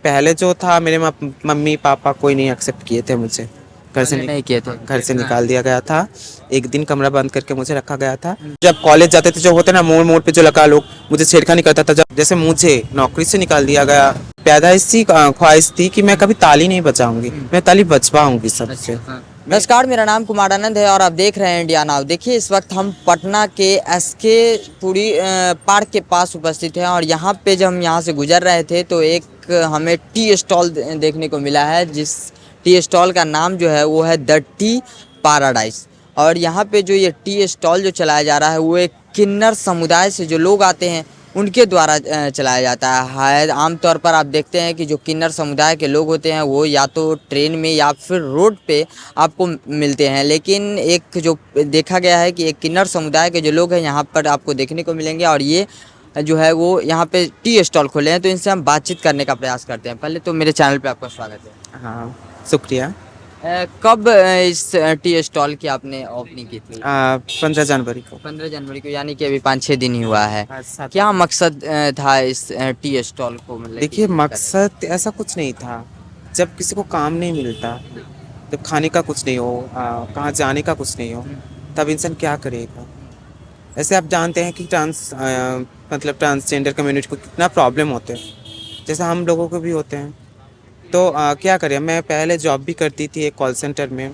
पहले जो था मेरे मम्मी पापा कोई नहीं एक्सेप्ट किए थे मुझे। नहीं किए थे। घर से निकाल दिया गया था। एक दिन कमरा बंद करके मुझे रखा गया था। जब कॉलेज जाते थे जो होते ना मोड़ मोड़ पे जो लड़का लोग मुझे छेड़खानी करता था, जब जैसे मुझे नौकरी से निकाल दिया गया। पैदा इसी ख्वाहिश थी कि मैं कभी ताली नहीं बजाऊंगी, मैं ताली बजवाऊंगी सबसे। हाँ। नमस्कार, मेरा नाम कुमार आनंद है और आप देख रहे हैं इंडिया नाउ। देखिए, इस वक्त हम पटना के एसके पुरी पार्क के पास उपस्थित हैं और यहाँ पे जब हम यहाँ से गुजर रहे थे तो एक हमें टी स्टॉल देखने को मिला है, जिस टी स्टॉल का नाम जो है वो है द टी पैराडाइज। और यहाँ पे जो ये टी स्टॉल जो चलाया जा रहा है वो एक किन्नर समुदाय से जो लोग आते हैं उनके द्वारा चलाया जाता है। आमतौर पर आप देखते हैं कि जो किन्नर समुदाय के लोग होते हैं वो या तो ट्रेन में या फिर रोड पे आपको मिलते हैं, लेकिन एक जो देखा गया है कि एक किन्नर समुदाय के जो लोग हैं यहाँ पर आपको देखने को मिलेंगे और ये जो है वो यहाँ पे टी स्टॉल खोले हैं, तो इनसे हम बातचीत करने का प्रयास करते हैं। पहले तो मेरे चैनल पे आपका स्वागत है। हाँ, शुक्रिया। कब इस टी स्टॉल की आपने ओपनिंग की थी? 15 जनवरी को। 15 जनवरी को, यानी कि अभी 5-6 दिन ही हुआ है। सात। क्या मकसद था इस टी स्टॉल को, मतलब देखिए, मकसद ऐसा कुछ नहीं था। जब किसी को काम नहीं मिलता, जब खाने का कुछ नहीं हो, कहाँ जाने का कुछ नहीं हो, तब इंसान क्या करेगा। ऐसे आप जानते हैं कि मतलब ट्रांसजेंडर कम्युनिटी को कितना प्रॉब्लम होते हैं, जैसे हम लोगों को भी होते हैं। तो क्या करें, मैं पहले जॉब भी करती थी एक कॉल सेंटर में।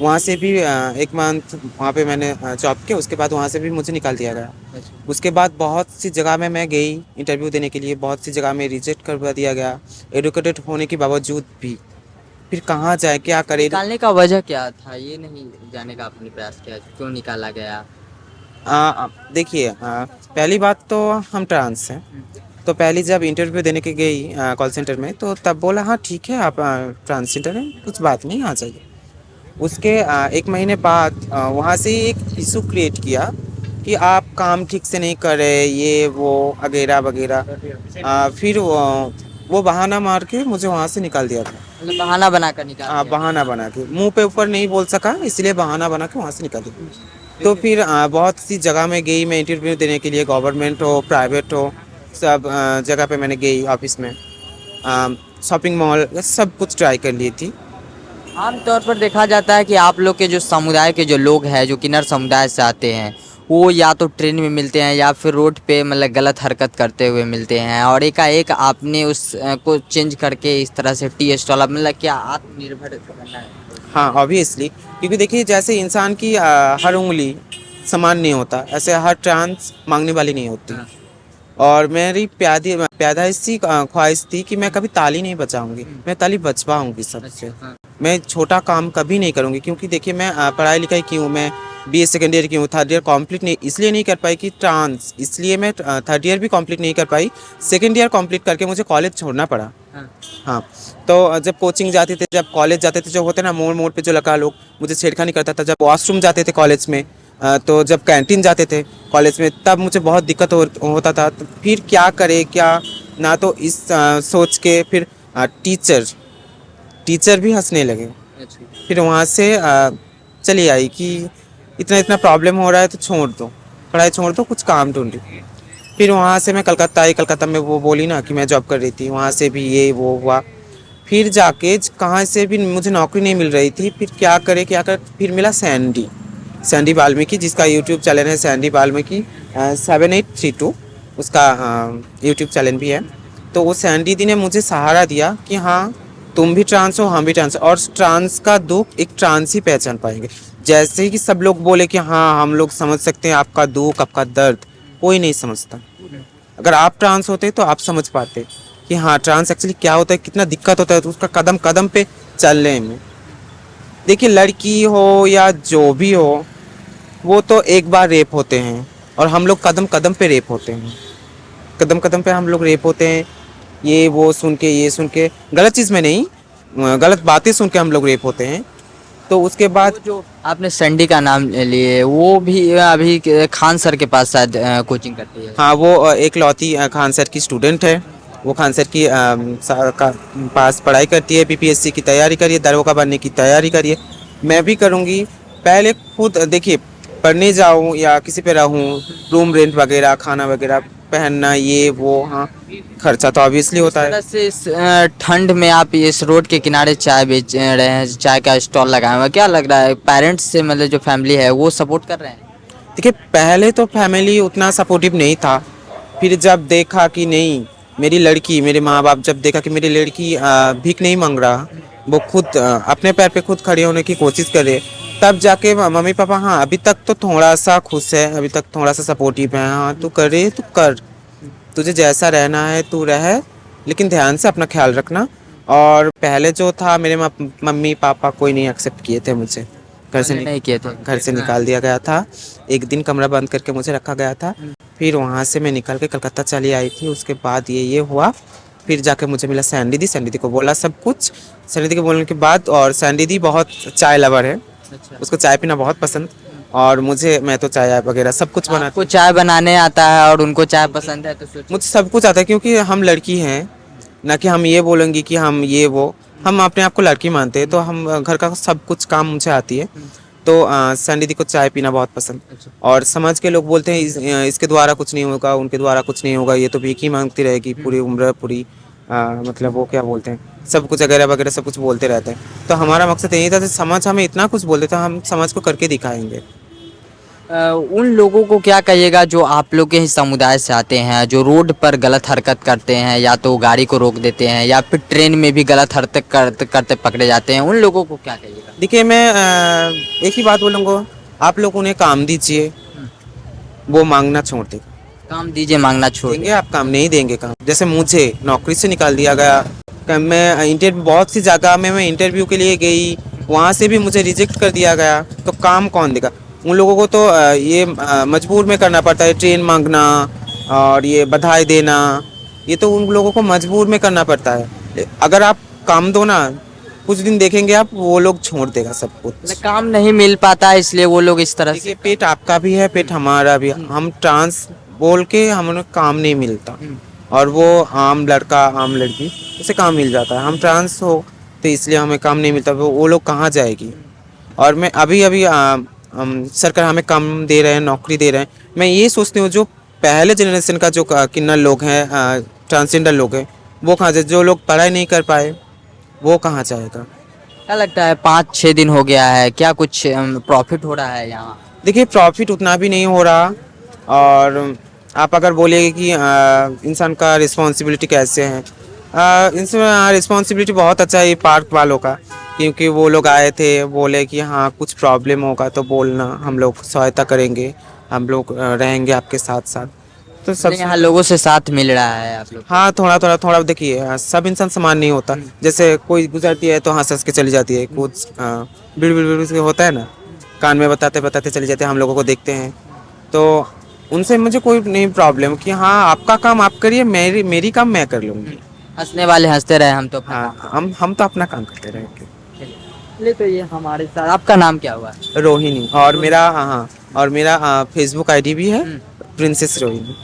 वहाँ से भी 1 मंथ वहाँ पे मैंने जॉब किया। उसके बाद वहाँ से भी मुझे निकाल दिया गया। उसके बाद बहुत सी जगह में मैं गई इंटरव्यू देने के लिए, बहुत सी जगह में रिजेक्ट करवा दिया गया एडुकेटेड होने के बावजूद भी। फिर कहाँ जाए, क्या करें। निकालने का वजह क्या था, ये नहीं जानने का आपने प्रयास किया, क्यों निकाला गया? देखिए, पहली बात तो हम ट्रांस हैं। तो पहली जब इंटरव्यू देने के गई कॉल सेंटर में, तो तब बोला हाँ ठीक है आप ट्रांसजेंडर हैं, कुछ बात नहीं, आ जाइए। उसके 1 महीने बाद वहाँ से एक इशू क्रिएट किया कि आप काम ठीक से नहीं कर रहे, ये वो वगैरह वगैरह। फिर वो बहाना मार के मुझे वहाँ से निकाल दिया था। मतलब बहाना बनाकर निकाल दिया? बहाना बना के, मुंह पे ऊपर नहीं बोल सका, इसलिए बहाना बना के वहाँ से निकाल दिया। तो फिर बहुत सी जगह में गई मैं इंटरव्यू देने के लिए, गवर्नमेंट हो प्राइवेट हो, सब जगह पे मैंने गई, ऑफिस में, शॉपिंग मॉल, सब कुछ ट्राई कर ली थी। आमतौर पर देखा जाता है कि आप लोग के जो समुदाय के जो लोग हैं, जो किन्नर समुदाय से आते हैं, वो या तो ट्रेन में मिलते हैं या फिर रोड पे मतलब गलत हरकत करते हुए मिलते हैं, और एकाएक आपने उस को चेंज करके इस तरह से टी स्टॉल, मतलब क्या आत्मनिर्भर करना है? हाँ, ऑब्वियसली, क्योंकि देखिए जैसे इंसान की हर उंगली समान नहीं होता, ऐसे हर ट्रांस मांगने वाली नहीं होती। और मेरी पैदाइशी ख्वाहिश थी कि मैं कभी ताली नहीं बजाऊंगी, मैं ताली बजवाऊंगी सबसे। मैं छोटा काम कभी नहीं करूंगी, क्योंकि देखिए मैं पढ़ाई लिखाई की हूँ, मैं बीए सेकेंड ईयर की हूँ, थर्ड ईयर कंप्लीट नहीं इसलिए नहीं कर पाई कि ट्रांस, इसलिए मैं थर्ड ईयर भी कंप्लीट नहीं कर पाई। सेकेंड ईयर कंप्लीट करके मुझे कॉलेज छोड़ना पड़ा। हाँ, तो जब कोचिंग जाते थे, जब कॉलेज जाते थे, जो होते ना मोड़ मोड़ पे जो लड़का लोग मुझे छेड़खानी करता था, जब वॉशरूम जाते थे कॉलेज में, तो जब कैंटीन जाते थे कॉलेज में, तब मुझे बहुत दिक्कत होता था। तो फिर क्या करे क्या ना, तो इस सोच के फिर टीचर भी हंसने लगे। फिर वहाँ से चली आई कि इतना इतना प्रॉब्लम हो रहा है तो छोड़ दो, पढ़ाई छोड़ दो, कुछ काम ढूंढी। फिर वहाँ से मैं कलकत्ता आई। कलकत्ता में वो बोली ना कि मैं जॉब कर रही थी, वहाँ से भी ये वो हुआ। फिर जाके कहाँ से भी मुझे नौकरी नहीं मिल रही थी। फिर क्या करे क्या कर, फिर मिला सैंडी वाल्मीकि, जिसका यूट्यूब चैनल है सैंडी वाल्मीकि 7832, उसका यूट्यूब चैनल भी है। तो वो सैंडी दी ने मुझे सहारा दिया कि हाँ तुम भी ट्रांस हो, हम भी ट्रांस, और ट्रांस का दुख एक ट्रांस ही पहचान पाएंगे। जैसे कि सब लोग बोले कि हाँ हम लोग समझ सकते हैं आपका दुख, आपका दर्द, कोई नहीं समझता। अगर आप ट्रांस होते तो आप समझ पाते कि हाँ ट्रांस एक्चुअली क्या होता है, कितना दिक्कत होता है, तो उसका कदम कदम पे चलने में। देखिए, लड़की हो या जो भी हो, वो तो एक बार रेप होते हैं, और हम लोग कदम कदम पे रेप होते हैं। कदम कदम पे हम लोग रेप होते हैं, ये वो सुन के, ये सुन के, गलत चीज़ में नहीं, गलत बातें सुन के हम लोग रेप होते हैं। तो उसके बाद जो आपने सैंडी का नाम लिए, वो भी अभी खान सर के पास शायद कोचिंग करती है। हाँ, वो एक लौती खान सर की स्टूडेंट है। वो खान सर की पास पढ़ाई करती है, पीपीएससी की तैयारी करिए, दरोगा बनने की तैयारी करिए। मैं भी करूँगी। पहले खुद देखिए, पढ़ने जाऊँ या किसी पे रहूँ, रूम रेंट वगैरह, खाना वगैरह, पहनना ये वो, हाँ खर्चा तो ऑब्वियसली होता इस है। तरह से इस ठंड में आप इस रोड के किनारे चाय बेच रहे हैं, चाय का स्टॉल लगाए हुए हैं, क्या लग रहा है पेरेंट्स से मतलब जो फैमिली है वो सपोर्ट कर रहे हैं? देखिए पहले तो फैमिली उतना सपोर्टिव नहीं था, फिर जब देखा कि नहीं मेरी लड़की, मेरे माँ बाप जब देखा कि मेरी लड़की भीख नहीं मांग रहा, वो खुद अपने पैर पे खुद खड़े होने की कोशिश करे, तब जाके मम्मी पापा हाँ अभी तक तो थोड़ा सा खुश है, अभी तक थोड़ा सा सपोर्टिव है, हाँ तू करे तू कर, तुझे जैसा रहना है तू रह, लेकिन ध्यान से अपना ख्याल रखना। और पहले जो था मेरे मम्मी पापा कोई नहीं एक्सेप्ट किए थे मुझे, घर से पहले नहीं किए थे? घर से निकाल दिया गया था, एक दिन कमरा बंद करके मुझे रखा गया था, फिर वहाँ से मैं निकल के कलकत्ता चली आई थी, उसके बाद ये हुआ, फिर जाके मुझे मिला सैंडी दी, सैंडी दी को बोला सब कुछ, सैंडी दी को बोलने के बाद, और सैंडी दी बहुत चाय लवर है, अच्छा। उसको चाय पीना बहुत पसंद, और मुझे मैं तो चाय वगैरह सब कुछ बनाती, आपको चाय बनाने आता है और उनको चाय पसंद है तो सोचिए। मुझे सब कुछ आता है, क्योंकि हम लड़की हैं ना, कि हम ये बोलेंगे कि हम ये वो, हम अपने आप को लड़की मानते हैं, तो हम घर का सब कुछ काम मुझे आती है। तो सैंडी दी को चाय पीना बहुत पसंद, और समाज के लोग बोलते हैं इसके द्वारा कुछ नहीं होगा, उनके द्वारा कुछ नहीं होगा, ये तो भीख ही मांगती रहेगी पूरी उम्र, पूरी मतलब वो क्या बोलते हैं सब कुछ वगैरह वगैरह सब कुछ बोलते रहते हैं। तो हमारा मकसद यही था कि समाज हमें इतना कुछ बोलते थे, हम समाज को करके दिखाएंगे। उन लोगों को क्या कहिएगा जो आप लोग के ही समुदाय से आते हैं, जो रोड पर गलत हरकत करते हैं, या तो गाड़ी को रोक देते हैं या फिर ट्रेन में भी गलत हरकत करते करते पकड़े जाते हैं, उन लोगों को क्या कहिएगा? देखिए मैं एक ही बात बोलूँगा, आप लोग उन्हें काम दीजिए, वो मांगना छोड़ देगा, काम दीजिए मांगना छोड़ देंगे आप काम, नहीं देंगे काम। जैसे मुझे नौकरी से निकाल दिया गया, मैं इंटरव्यू बहुत सी जगह में मैं इंटरव्यू के लिए गई, वहाँ से भी मुझे रिजेक्ट कर दिया गया, तो काम कौन देगा? उन लोगों को तो ये मजबूर में करना पड़ता है, ट्रेन मांगना और ये बधाई देना, ये तो उन लोगों को मजबूर में करना पड़ता है। अगर आप काम दो ना, कुछ दिन देखेंगे आप, वो लोग छोड़ देगा सब कुछ। मतलब काम नहीं मिल पाता है इसलिए वो लोग इस तरह देखिए से। पेट आपका भी है, पेट हमारा भी, हम ट्रांस बोल के हमें काम नहीं मिलता, और वो आम लड़का आम लड़की उसे काम मिल जाता है, हम ट्रांस हो तो इसलिए हमें काम नहीं मिलता, वो लोग कहाँ जाएगी? और मैं अभी अभी सरकार हमें काम दे रहे हैं, नौकरी दे रहे हैं, मैं ये सोचती हूँ जो पहले जनरेशन का जो किन्नर लोग हैं, ट्रांसजेंडर लोग हैं, वो कहाँ जाए? जो लोग पढ़ाई नहीं कर पाए वो कहाँ जाएगा? क्या लगता है 5-6 दिन हो गया है, क्या कुछ प्रॉफिट हो रहा है यहाँ? देखिए प्रॉफिट उतना भी नहीं हो रहा, और आप अगर बोलिए कि इंसान का रिस्पॉन्सिबिलिटी कैसे है, इसमें रिस्पॉन्सिबिलिटी बहुत अच्छा है ये पार्क वालों का, क्योंकि वो लोग आए थे, बोले कि हाँ कुछ प्रॉब्लम होगा तो बोलना, हम लोग सहायता करेंगे, हम लोग रहेंगे आपके साथ साथ, तो सब मतलब यहाँ लोगों से साथ मिल रहा है आप लोग? हाँ थोड़ा थोड़ा थोड़ा। देखिए सब इंसान समान नहीं होता, जैसे कोई गुजरती है तो हंस हंस के चली जाती है, कुछ बिड़ बिड़ बिड़ के होता है ना, कान में बताते बताते चली जाते हैं, हम लोगों को देखते हैं, तो उनसे मुझे कोई नहीं प्रॉब्लम कि हाँ आपका काम आप करिए, मेरी काम मैं कर लूँगी। हंसने वाले हंसते रहे, हम तो अपना हाँ हम तो अपना काम करते रहेंगे। काम। चलिए, तो ये हमारे साथ आपका नाम क्या हुआ? रोहिणी, और मेरा हाँ और मेरा फेसबुक आईडी भी है, प्रिंसेस रोहिणी।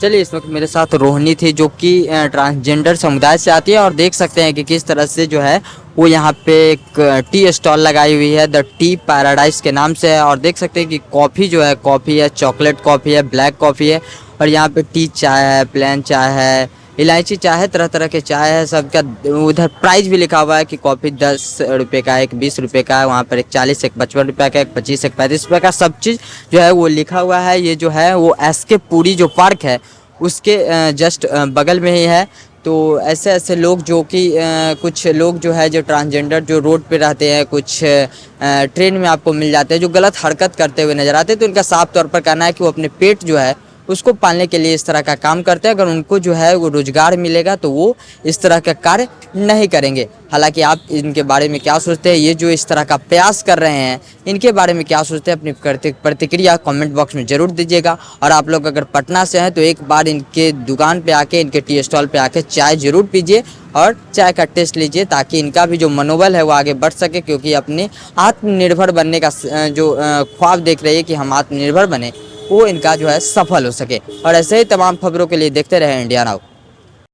चलिए, इस वक्त मेरे साथ रोहिणी थी जो कि ट्रांसजेंडर समुदाय से आती है, और देख सकते हैं कि किस तरह से जो है वो यहाँ पे एक टी स्टॉल लगाई हुई है, द टी पैराडाइज के नाम से है, और देख सकते हैं कि कॉफ़ी जो है, कॉफ़ी है, चॉकलेट कॉफ़ी है, ब्लैक कॉफ़ी है, और यहाँ पे टी चाय है, प्लेन चाय है, इलायची चाय है, तरह तरह के चाय है सबका। उधर प्राइस भी लिखा हुआ है कि कॉफ़ी 10 रुपये का, एक 20 रुपये का है, वहाँ पर एक 40, एक 55 रुपये का, एक 25, एक 35 रुपये का, सब चीज़ जो है वो लिखा हुआ है। ये जो है वो एसके पुरी जो पार्क है उसके जस्ट बगल में ही है। तो ऐसे ऐसे लोग जो कि कुछ लोग जो है जो ट्रांसजेंडर जो रोड पे रहते हैं, कुछ ट्रेन में आपको मिल जाते हैं जो गलत हरकत करते हुए नज़र आते हैं, तो उनका साफ तौर पर कहना है कि वो अपने पेट जो है उसको पालने के लिए इस तरह का काम करते हैं। अगर उनको जो है वो रोजगार मिलेगा तो वो इस तरह का कार्य नहीं करेंगे। हालांकि आप इनके बारे में क्या सोचते हैं, ये जो इस तरह का प्रयास कर रहे हैं, इनके बारे में क्या सोचते हैं, अपनी प्रतिक्रिया कमेंट बॉक्स में ज़रूर दीजिएगा। और आप लोग अगर पटना से हैं तो एक बार इनके दुकान पे आके, इनके टी स्टॉल पे आके चाय ज़रूर पीजिए और चाय का टेस्ट लीजिए, ताकि इनका भी जो मनोबल है वो आगे बढ़ सके, क्योंकि अपने आत्मनिर्भर बनने का जो ख्वाब देख रही है कि हम आत्मनिर्भर बने, वो इनका जो है सफल हो सके। और ऐसे ही तमाम खबरों के लिए देखते रहें इंडिया नाउ।